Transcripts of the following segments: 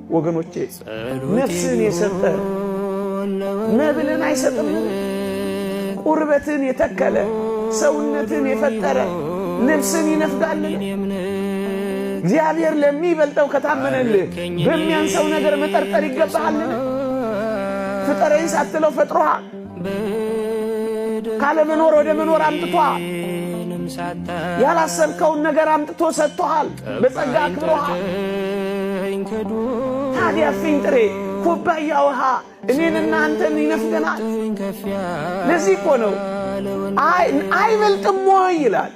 ወገኖቼ ነፍስን የሰጠ መብልን አይሰጥም? ቁርበትን የተከለ ሰውነትን የፈጠረ ነፍስን ይነፍጋል? እግዚአብሔር ለሚበልጠው ከታመነልህ በሚያንሰው ነገር መጠርጠር ይገባሃል? ፍጠረኝ ሳትለው ፈጥሮሃል። ካለ መኖር ወደ መኖር አምጥቶሃል። ያላሰብከውን ነገር አምጥቶ ሰጥቶሃል። በጸጋ አክብሮሃል። ታዲያ ፍንጥሬ ኩባያ ውሃ እኔንና አንተን ይነፍገናል? ለዚህ እኮ ነው አይበልጥም ወይ ይላል።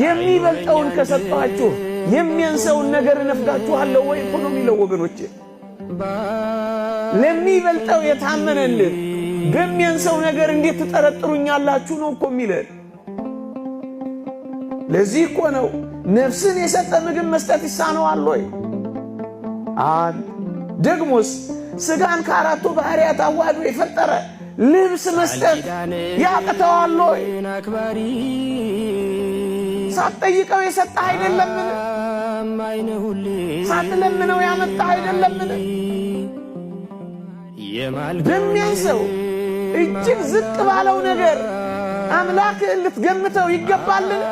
የሚበልጠውን ከሰጣችሁ የሚያንሰውን ነገር እነፍጋችኋለሁ ወይ እኮ ነው የሚለው ወገኖቼ። ለሚበልጠው የታመነልህ በሚያንሰው ነገር እንዴት ትጠረጥሩኛላችሁ ነው እኮ የሚለን። ለዚህ እኮ ነው ነፍስን የሰጠ ምግብ መስጠት ይሳነዋል ወይ? ደግሞስ ሥጋን ከአራቱ ባህሪያት አዋህዶ የፈጠረ ልብስ መስጠት ያቅተዋል ወይ? ሳትጠይቀው የሰጠህ አይደለምን? ሳትለምነው ያመጣህ አይደለምን? በሚያንሰው እጅግ ዝቅ ባለው ነገር አምላክህን ልትገምተው ይገባልን?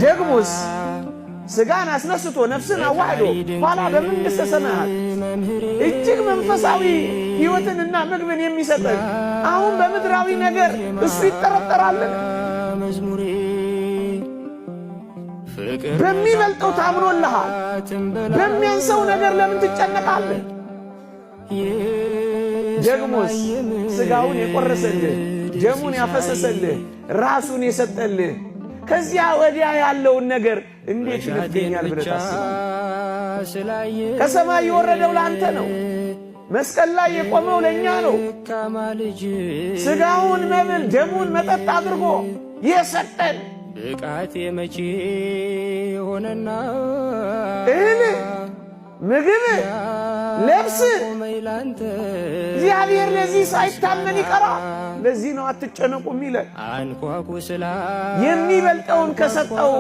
ደግሞስ ሥጋን አስነስቶ ነፍስን አዋህዶ ኋላ በመንግሥተ ሰማያት እጅግ መንፈሳዊ ሕይወትንና ምግብን የሚሰጠን አሁን በምድራዊ ነገር እሱ ይጠረጠራልን? በሚበልጠው ታምኖልሃል። በሚያንሰው ነገር ለምን ትጨነቃለህ? ደግሞስ ሥጋውን የቆረሰልህ ደሙን ያፈሰሰልህ ራሱን የሰጠልህ ከዚያ ወዲያ ያለውን ነገር እንዴት ይነፍገኛል ብለህ ታስባለህ? ከሰማይ የወረደው ለአንተ ነው። መስቀል ላይ የቆመው ለእኛ ነው። ሥጋውን መብል ደሙን መጠጥ አድርጎ የሰጠን ብቃቴ መቼ ሆነና እህል ምግብ ለብስ እግዚአብሔር ለዚህ ሳይታመን ይቀራል። ለዚህ ነው አትጨነቁ የሚለን። የሚበልጠውን ከሰጠው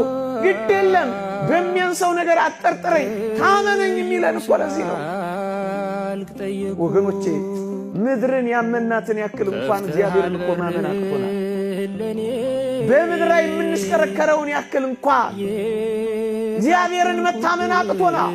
ግድ የለም በሚያንሰው ነገር አትጠርጥረኝ ታመነኝ የሚለን እኮ ለዚህ ነው ወገኖቼ። ምድርን ያመናትን ያክል እንኳን እግዚአብሔርን እኮ ማመን አቅቶናል። በምድር ላይ የምንሽከረከረውን ያክል እንኳን እግዚአብሔርን መታመን አቅቶናል።